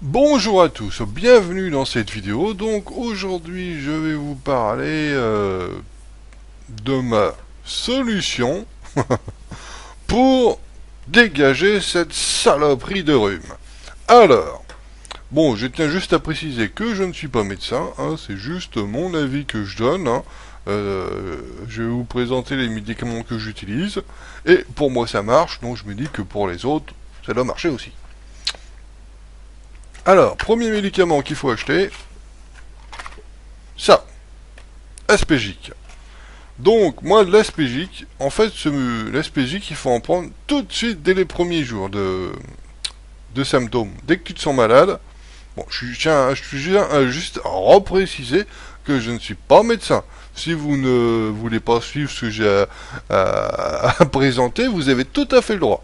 Bonjour à tous, bienvenue dans cette vidéo. Donc aujourd'hui je vais vous parler de ma solution pour dégager cette saloperie de rhume. Alors, bon, je tiens juste à préciser que je ne suis pas médecin, hein, c'est juste mon avis que je donne. Je vais vous présenter les médicaments que j'utilise, et pour moi ça marche, donc je me dis que pour les autres, ça doit marcher aussi. Alors, premier médicament qu'il faut acheter, ça, Aspégique. Donc, moi, de l'Aspégique, en fait, l'Aspégique, il faut en prendre tout de suite dès les premiers jours de symptômes. Dès que tu te sens malade, bon, je tiens juste à repréciser que je ne suis pas médecin. Si vous ne voulez pas suivre ce que j'ai à présenter, vous avez tout à fait le droit.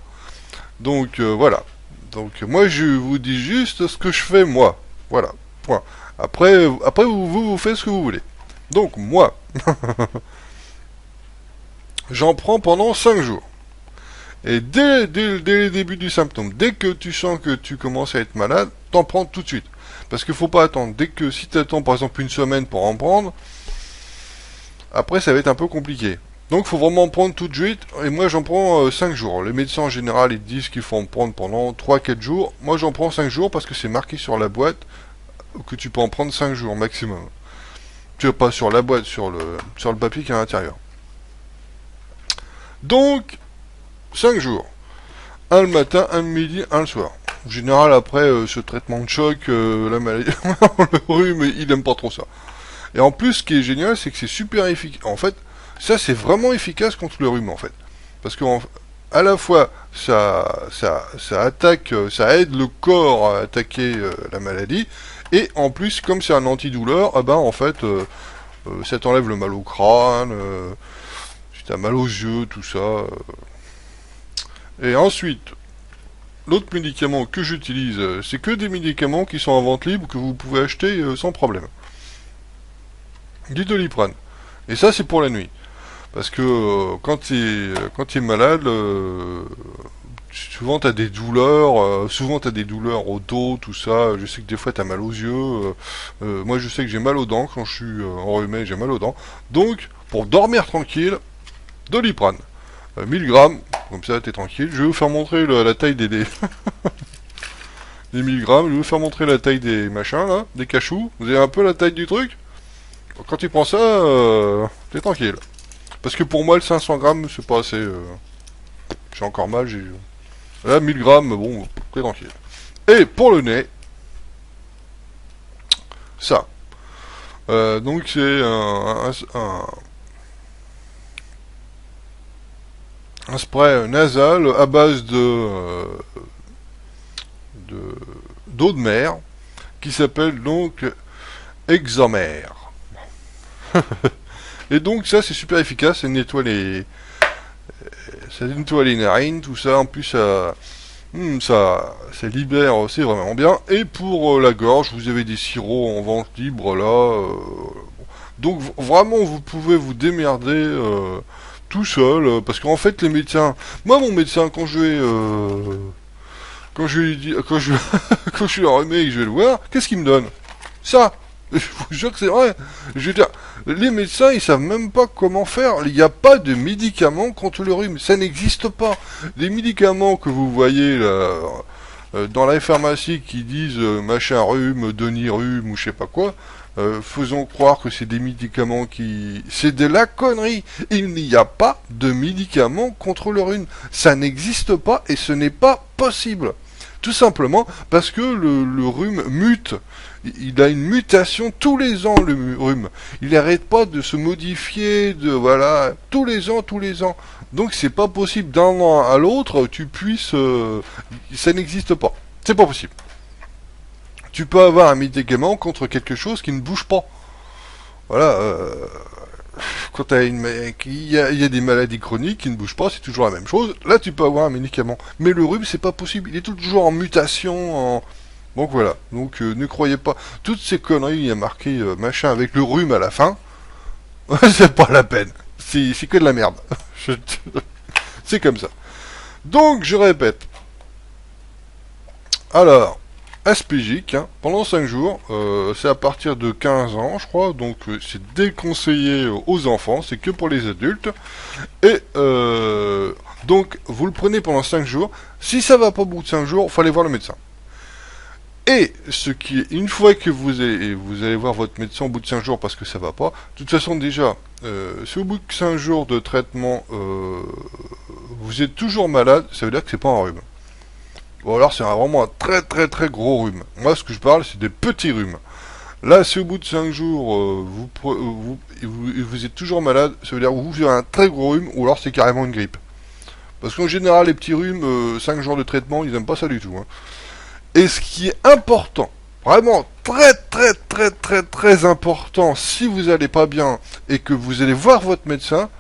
Donc, voilà. Donc moi je vous dis juste ce que je fais moi. Voilà. Point. Après vous faites ce que vous voulez. Donc moi, j'en prends pendant 5 jours. Et dès le début du symptôme, dès que tu sens que tu commences à être malade, t'en prends tout de suite. Parce qu'il faut pas attendre. Si tu attends par exemple une semaine pour en prendre, après ça va être un peu compliqué. Donc il faut vraiment en prendre tout de suite, et moi j'en prends 5 jours. Les médecins en général ils disent qu'il faut en prendre pendant 3-4 jours. Moi j'en prends 5 jours parce que c'est marqué sur la boîte que tu peux en prendre 5 jours maximum. Tu vois, pas sur la boîte, sur le papier qui est à l'intérieur. Donc, 5 jours. Un le matin, un le midi, un le soir. En général après ce traitement de choc, la maladie, le rhume, il aime pas trop ça. Et en plus ce qui est génial c'est que c'est super efficace. En fait, ça c'est vraiment efficace contre le rhume en fait. Parce que à la fois ça attaque, ça aide le corps à attaquer la maladie, et en plus comme c'est un antidouleur, ah ben en fait ça t'enlève le mal au crâne, si t'as mal aux yeux, tout ça. Et ensuite, l'autre médicament que j'utilise, c'est que des médicaments qui sont en vente libre que vous pouvez acheter sans problème. Du Doliprane. Et ça c'est pour la nuit. Parce que quand tu es malade, souvent t'as des douleurs, au dos, tout ça. Je sais que des fois t'as mal aux yeux. Moi je sais que j'ai mal aux dents quand je suis enrhumé, j'ai mal aux dents. Donc pour dormir tranquille, Doliprane, 1000 grammes, comme ça t'es tranquille. Je vais vous faire montrer la taille des 1000 grammes. Je vais vous faire montrer la taille des machins là, des cachous. Vous avez un peu la taille du truc. Quand tu prends ça, t'es tranquille. Parce que pour moi, le 500 grammes, c'est pas assez. J'ai encore mal, j'ai. Là, 1000 grammes, bon, t'es tranquille. Et pour le nez, ça. Donc, c'est un spray nasal à base d'eau de mer qui s'appelle donc Examer. Et donc, ça, c'est super efficace, ça nettoie les narines, tout ça. En plus, ça libère, c'est vraiment bien. Et pour la gorge, vous avez des sirops en vente libre là. Donc vraiment, vous pouvez vous démerder tout seul, parce qu'en fait, les médecins, moi, mon médecin, quand je suis enrhumé et que je vais le voir, qu'est-ce qu'il me donne? Ça. Je vous jure que c'est vrai. Je veux dire, les médecins, ils savent même pas comment faire. Il n'y a pas de médicaments contre le rhume. Ça n'existe pas. Les médicaments que vous voyez là, dans la pharmacie qui disent machin rhume, Doni-rhume ou je sais pas quoi, faisons croire que c'est des médicaments qui... C'est de la connerie. Il n'y a pas de médicaments contre le rhume. Ça n'existe pas et ce n'est pas possible. Tout simplement parce que le rhume mute. Il a une mutation tous les ans, le rhume. Il n'arrête pas de se modifier, voilà, tous les ans. Donc c'est pas possible d'un an à l'autre, tu puisses... ça n'existe pas. C'est pas possible. Tu peux avoir un médicament contre quelque chose qui ne bouge pas. Voilà, quand il y a des maladies chroniques qui ne bougent pas, c'est toujours la même chose. Là, tu peux avoir un médicament. Mais le rhume, c'est pas possible. Il est toujours en mutation. Donc voilà. Donc ne croyez pas. Toutes ces conneries, il y a marqué machin avec le rhume à la fin. C'est pas la peine. C'est que de la merde. C'est comme ça. Donc, je répète. Alors, aspégique, hein, pendant 5 jours. C'est à partir de 15 ans, je crois, donc c'est déconseillé aux enfants, c'est que pour les adultes. Et donc, vous le prenez pendant 5 jours. Si ça va pas au bout de 5 jours, il faut aller voir le médecin. Et ce qui est, une fois que vous allez voir votre médecin au bout de 5 jours parce que ça va pas, de toute façon déjà, si au bout de 5 jours de traitement, vous êtes toujours malade, ça veut dire que c'est pas un rhume. Ou alors c'est vraiment un très très très gros rhume. Moi ce que je parle c'est des petits rhumes. Là si au bout de 5 jours vous êtes toujours malade, ça veut dire que vous avez un très gros rhume ou alors c'est carrément une grippe. Parce qu'en général les petits rhumes, 5 jours de traitement, ils aiment pas ça du tout. Hein. Et ce qui est important, vraiment très très très très très important, si vous allez pas bien et que vous allez voir votre médecin,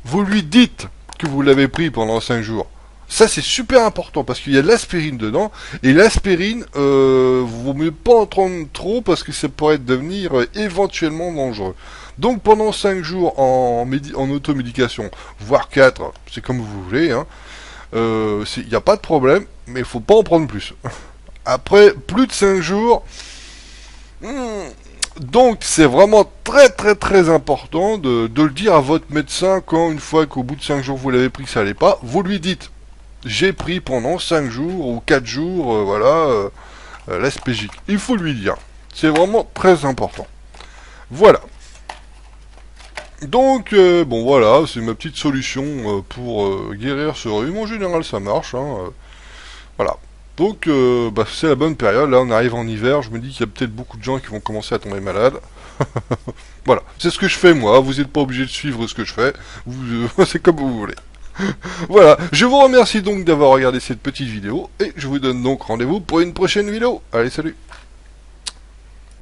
vous lui dites que vous l'avez pris pendant 5 jours. Ça c'est super important parce qu'il y a de l'aspirine dedans et l'aspirine, vaut mieux pas en prendre trop parce que ça pourrait devenir éventuellement dangereux. Donc pendant 5 jours en automédication, voire 4, c'est comme vous voulez, hein, il n'y a pas de problème, mais il faut pas en prendre plus. Après plus de 5 jours, donc c'est vraiment très très très important de le dire à votre médecin quand une fois qu'au bout de 5 jours vous l'avez pris que ça allait pas, vous lui dites j'ai pris pendant 5 jours ou 4 jours, l'aspégique. Il faut lui dire. C'est vraiment très important. Voilà. Donc, bon voilà, c'est ma petite solution pour guérir ce rhume. En général, ça marche. Hein, voilà. Donc, c'est la bonne période. Là, on arrive en hiver. Je me dis qu'il y a peut-être beaucoup de gens qui vont commencer à tomber malades. Voilà. C'est ce que je fais, moi. Vous n'êtes pas obligé de suivre ce que je fais. C'est comme vous voulez. Voilà, je vous remercie donc d'avoir regardé cette petite vidéo et je vous donne donc rendez-vous pour une prochaine vidéo. Allez, salut!